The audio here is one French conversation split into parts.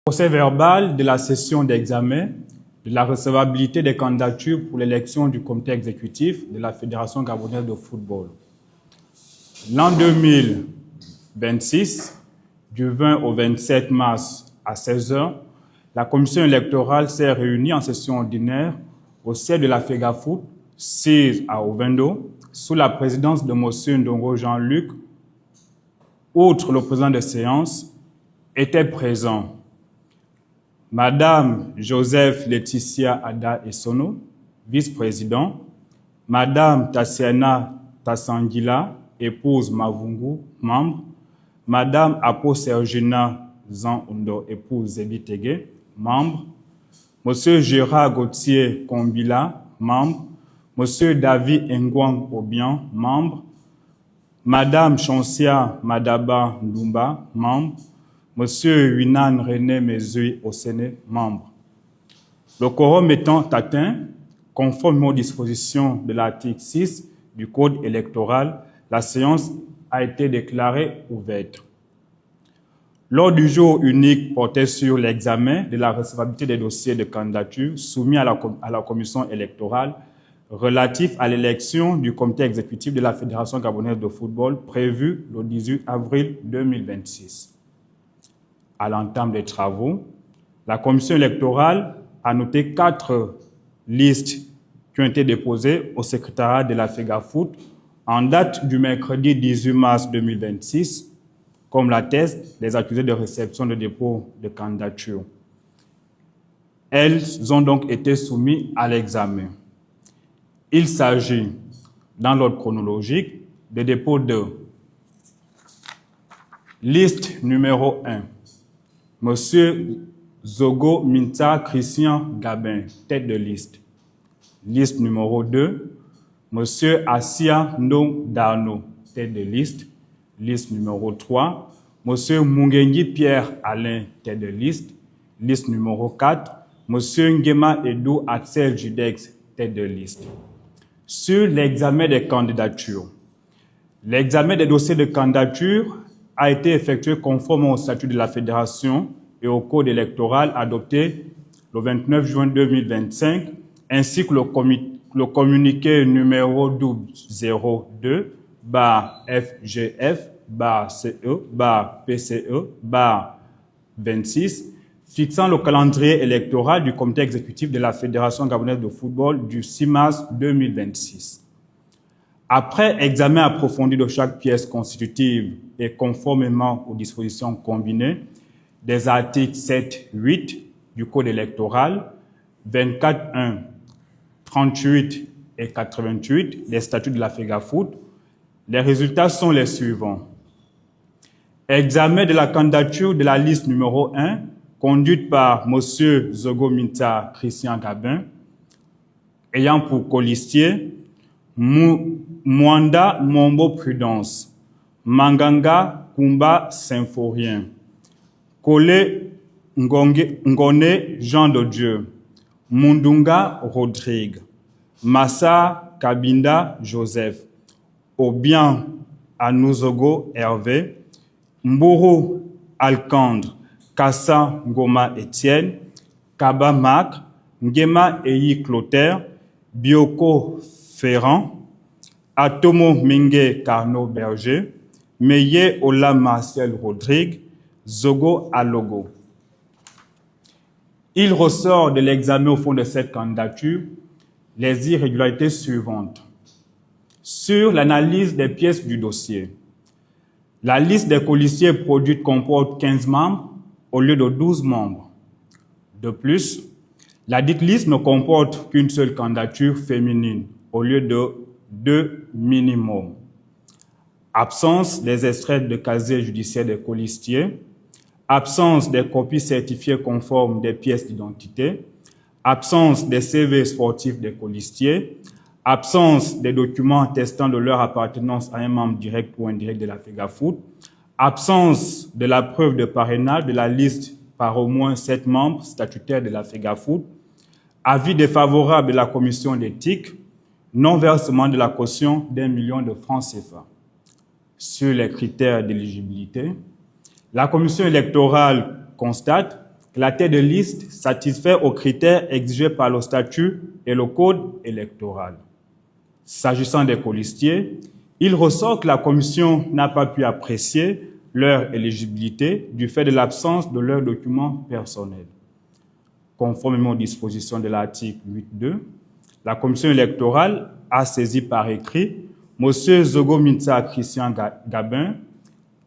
Procès verbal de la session d'examen de la recevabilité des candidatures pour l'élection du comité exécutif de la Fédération gabonaise de football. L'an 2026, du 20 au 27 mars à 16 h, la commission électorale s'est réunie en session ordinaire au siège de la FEGAFOOT, 6 à Ovendo, sous la présidence de M. Ndongo Jean-Luc. Outre le président de séance, étaient présents Madame Joseph Laetitia Ada Essono, vice-président, Madame Tassiana Tassangila, épouse Mavungu, membre, Madame Apo Sergina Zan-Undo, épouse Zébi Tegue, membre, Monsieur Gérard Gauthier Kombila, membre, Monsieur David Ngwang Obian, membre, Madame Chansia Madaba Ndumba, membre, Monsieur Winan René Mezui Osene, membre. Le quorum étant atteint, conformément aux dispositions de l'article 6 du Code électoral, la séance a été déclarée ouverte. L'ordre du jour unique portait sur l'examen de la recevabilité des dossiers de candidature soumis à la commission électorale relatif à l'élection du comité exécutif de la Fédération gabonaise de football prévu le 18 avril 2026. À l'entame des travaux, la commission électorale a noté 4 listes qui ont été déposées au secrétariat de la FEGAFOOT en date du mercredi 18 mars 2026, comme l'attestent les accusés de réception de dépôt de candidature. Elles ont donc été soumises à l'examen. Il s'agit, dans l'ordre chronologique, de dépôt de liste numéro 1. Monsieur Zogo Minta Christian Gabin, tête de liste. Liste numéro 2. Monsieur Assia Ndong Darno, tête de liste. Liste numéro 3. Monsieur Mungengi Pierre Alain, tête de liste. Liste numéro 4. Monsieur Ngema Edou Axel Judex, tête de liste. Sur l'examen des candidatures. L'examen des dossiers de candidature a été effectué conformément au statut de la Fédération et au code électoral adopté le 29 juin 2025, ainsi que le communiqué numéro 1202-FGF-CE-PCE-26, fixant le calendrier électoral du comité exécutif de la Fédération gabonaise de football du 6 mars 2026. Après examen approfondi de chaque pièce constitutive et conformément aux dispositions combinées des articles 7, 8 du Code électoral, 24.1, 38 et 88 des statuts de la FEGAFOOT, les résultats sont les suivants. Examen de la candidature de la liste numéro 1, conduite par M. Zogo Minta Christian Gabin, ayant pour colistier Mwanda Mombo Prudence, Manganga Kumba Symphorien, Kole Ngone Jean de Dieu, Mundunga Rodrigue, Massa Kabinda Joseph, Obian Anuzogo Hervé, Mburu Alcandre, Kassa Ngoma Etienne, Kaba Marc, Ngema Eyi Clotaire, Bioko Ferrand, Atomo Mingue Carnot Berger, Meye Ola Marcel Rodrigue, Zogo Alogo. Il ressort de l'examen au fond de cette candidature les irrégularités suivantes. Sur l'analyse des pièces du dossier, la liste des colistiers produite comporte 15 membres au lieu de 12 membres. De plus, la dite liste ne comporte qu'une seule candidature féminine au lieu de 2 minimum. Absence des extraits de casier judiciaire des colistiers, absence des copies certifiées conformes des pièces d'identité, absence des CV sportifs des colistiers, absence des documents attestant de leur appartenance à un membre direct ou indirect de la FEGAFOOT, absence de la preuve de parrainage de la liste par au moins 7 membres statutaires de la FEGAFOOT, avis défavorable de la commission d'éthique, non-versement de la caution d'1 million de francs CFA. Sur les critères d'éligibilité, La commission électorale constate que la tête de liste satisfait aux critères exigés par le statut et le code électoral. S'agissant des colistiers, il ressort que la commission n'a pas pu apprécier leur éligibilité du fait de l'absence de leurs documents personnels. Conformément aux dispositions de l'article 8.2, la commission électorale a saisi par écrit M. Zogo Mintsa Christian Gabin,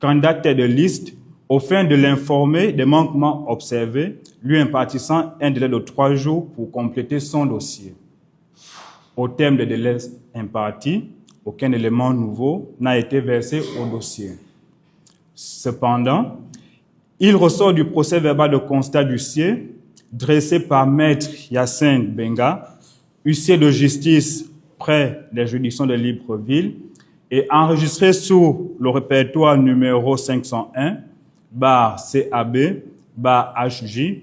candidat tête de liste, au fin de l'informer des manquements observés, lui impartissant un délai de 3 jours pour compléter son dossier. Au terme des délais impartis, aucun élément nouveau n'a été versé au dossier. Cependant, il ressort du procès-verbal de constat d'huissier dressé par Maître Hyacinthe Benga, huissier de justice près des juridictions de Libreville et enregistré sous le répertoire numéro 501, bar CAB, bar HJ,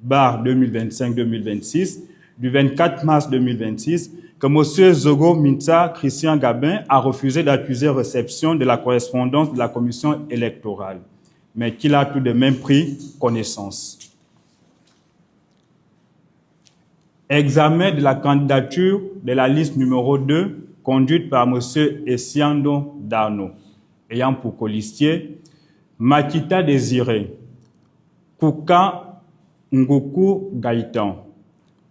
bar 2025-2026, du 24 mars 2026, que M. Zogo Mintsa Christian Gabin a refusé d'accuser réception de la correspondance de la commission électorale, mais qu'il a tout de même pris connaissance. Examen de la candidature de la liste numéro 2, conduite par M. Essiando Darno, ayant pour colistier Makita Désiré, Kouka Ngoku Gaïtan,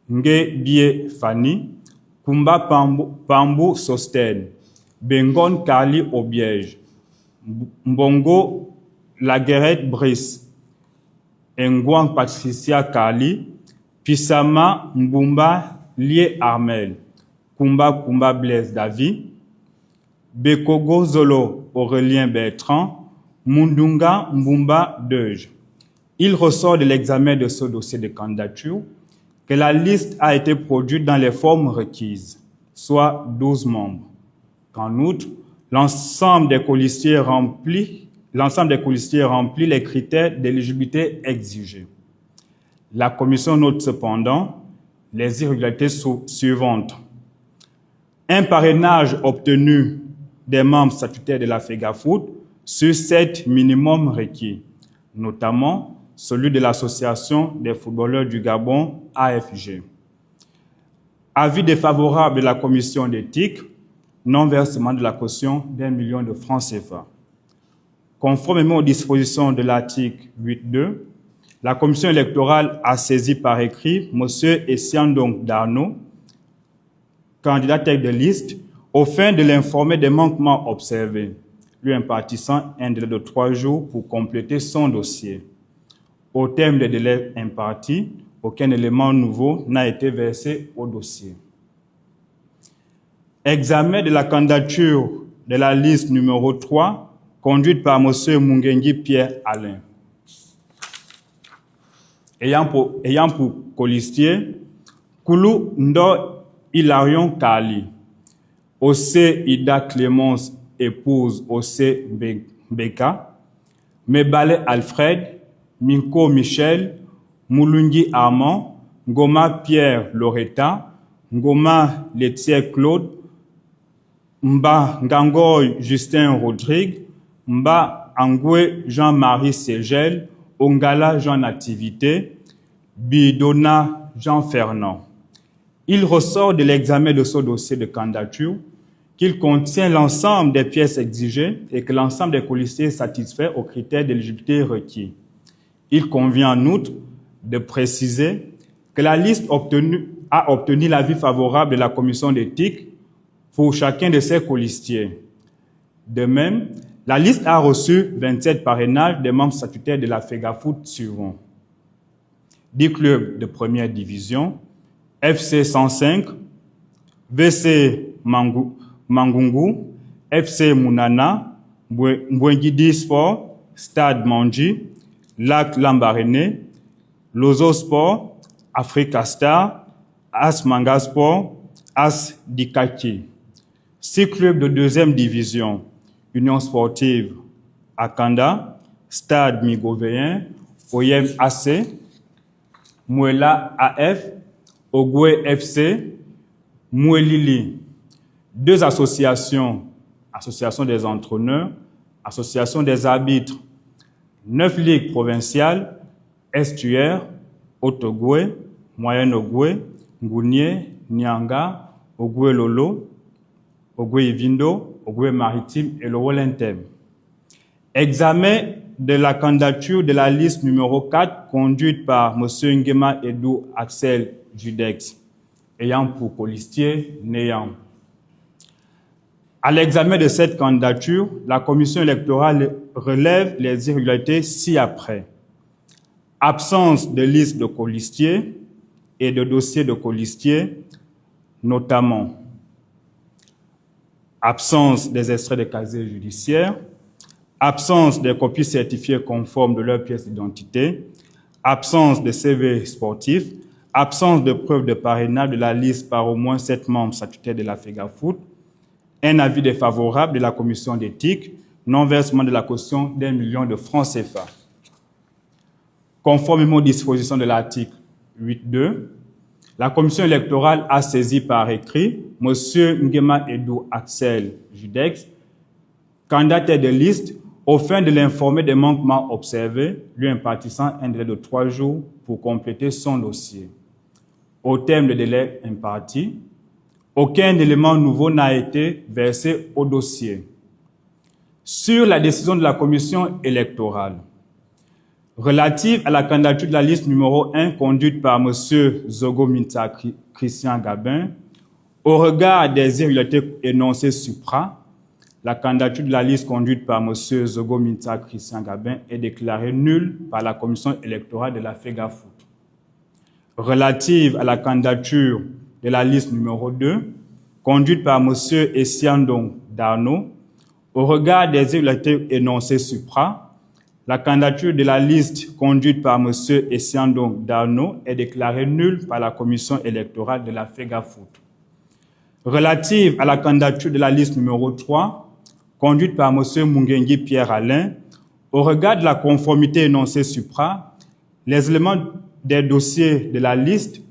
Nge Bie Fanny, Kumba Pambu Sosten, Bengon Kali Obiège, Mbongo Laguerette Brice, Ngouang Patricia Kali, Pisama Mbumba Lié Armel, Kumba Blaise David, Bekogo Zolo Aurélien Bertrand, Mundunga Mbumba Deuge. Il ressort de l'examen de ce dossier de candidature que la liste a été produite dans les formes requises, soit 12 membres. Qu'en outre, l'ensemble des colistiers remplit les critères d'éligibilité exigés. La commission note cependant les irrégularités suivantes. Un parrainage obtenu des membres statutaires de la FEGAFOOT sur 7 minimums requis, notamment celui de l'Association des footballeurs du Gabon, AFG. Avis défavorable de la commission d'éthique, non-versement de la caution d'1 million de francs CFA. Conformément aux dispositions de l'article 8.2, la commission électorale a saisi par écrit M. Essiando Darno, candidat tête de liste, au fin de l'informer des manquements observés, lui impartissant un délai de 3 jours pour compléter son dossier. Au terme des délais impartis, aucun élément nouveau n'a été versé au dossier. Examen de la candidature de la liste numéro 3, conduite par M. Mungengi Pierre Alain. Ayant pour colistier Koulou Ndo Hilarion Kali, Ose Ida Clémence, épouse Ose Beka, Mebale Alfred, Minko Michel, Moulungi Armand, Ngoma Pierre Loretta, Ngoma Laitier Claude, Mba Ngangoy Justin Rodrigue, Mba Angwe Jean-Marie Ségel, Ongala Jean Nativité, Bidona Jean Fernand. Il ressort de l'examen de ce dossier de candidature qu'il contient l'ensemble des pièces exigées et que l'ensemble des colistiers satisfait aux critères d'éligibilité requis. Il convient en outre de préciser que la liste a obtenu l'avis favorable de la commission d'éthique pour chacun de ses colistiers. De même, la liste a reçu 27 parrainages des membres statutaires de la FEGAFOOT suivants. 10 clubs de première division, FC 105, VC Mangungu, FC Mounana, Mbwengidi Sport, Stade Manji, Lac Lambaréné, Lozo Sport, Africa Star, As Manga Sport, As Dikaki. 6 clubs de deuxième division, Union Sportive Akanda, Stade Migovéen, Oyem AC, Mouela AF, Ogwe FC, Mouelili. 2 associations, Association des entraîneurs, Association des arbitres, 9 ligues provinciales, Estuaire, Haute-Ogooué, Moyenne-Ogooué, Ngounié, Nianga, Ogooué-Lolo, Ogooué-Ivindo, Ogooué-Maritime et le Wolentem. Examen de la candidature de la liste numéro 4 conduite par M. Nguema Edou Axel Judex, ayant pour colistier Néant. À l'examen de cette candidature, la commission électorale relève les irrégularités ci-après. Absence de liste de colistiers et de dossier de colistiers, notamment absence des extraits de casiers judiciaires, absence des copies certifiées conformes de leurs pièces d'identité, absence de CV sportif, absence de preuve de parrainage de la liste par au moins 7 membres statutaires de la FEGAFOOT, un avis défavorable de la commission d'éthique, non-versement de la caution d'1 million de francs CFA. Conformément aux dispositions de l'article 8.2, la commission électorale a saisi par écrit M. Nguema Edou Axel Judex, candidat de liste, aux fins de l'informer des manquements observés, lui impartissant un délai de 3 jours pour compléter son dossier. Au terme du délai imparti, aucun élément nouveau n'a été versé au dossier. Sur la décision de la commission électorale relative à la candidature de la liste numéro 1 conduite par M. Zogo Minta Christian Gabin, au regard des irrégularités énoncées supra, la candidature de la liste conduite par M. Zogo Minta Christian Gabin est déclarée nulle par la commission électorale de la FEGAFOOT. Relative à la candidature de la liste numéro 2, conduite par M. Essiandong Darno, au regard des irrégularités énoncées supra, la candidature de la liste conduite par M. Essiandong Darno est déclarée nulle par la commission électorale de la FEGAFOOT. Relative à la candidature de la liste numéro 3, conduite par M. Mungengi Pierre-Alain, au regard de la conformité énoncée supra, les éléments des dossiers de la liste,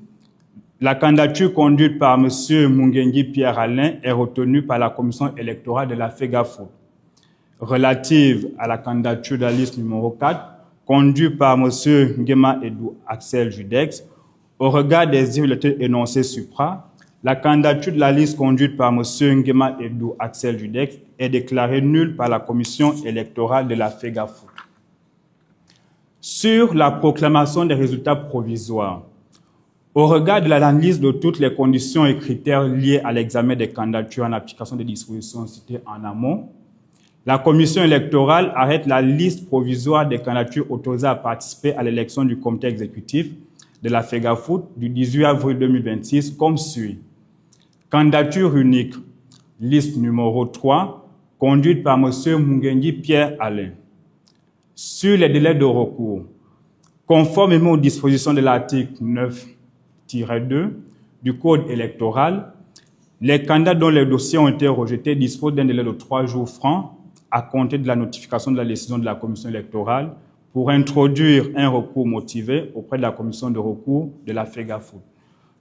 la candidature conduite par M. Mungengi Pierre-Alain est retenue par la commission électorale de la FEGAFOOT. Relative à la candidature de la liste numéro 4, conduite par M. Nguema Edou Axel Judex, au regard des irrégularités énoncées supra, la candidature de la liste conduite par M. Nguema Edou Axel Judex est déclarée nulle par la commission électorale de la FEGAFOOT. Sur la proclamation des résultats provisoires, au regard de l'analyse de toutes les conditions et critères liés à l'examen des candidatures en application des dispositions citées en amont, la commission électorale arrête la liste provisoire des candidatures autorisées à participer à l'élection du comité exécutif de la FEGAFOOT du 18 avril 2026 comme suit. Candidature unique, liste numéro 3, conduite par M. Mungengi Pierre-Alain. Sur les délais de recours, conformément aux dispositions de l'article 9-2 du Code électoral, les candidats dont les dossiers ont été rejetés disposent d'un délai de 3 jours francs à compter de la notification de la décision de la commission électorale pour introduire un recours motivé auprès de la commission de recours de la FEGAFOOT.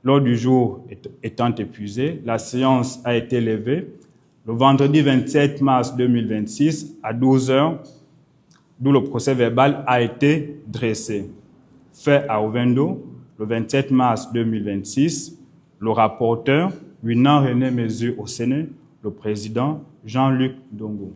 L'ordre du jour étant épuisé, la séance a été levée le vendredi 27 mars 2026 à 12 h, d'où le procès verbal a été dressé. Fait à Ovendo, le 27 mars 2026, le rapporteur, Winan René Mezu au Sénat, le président Jean-Luc Dongo.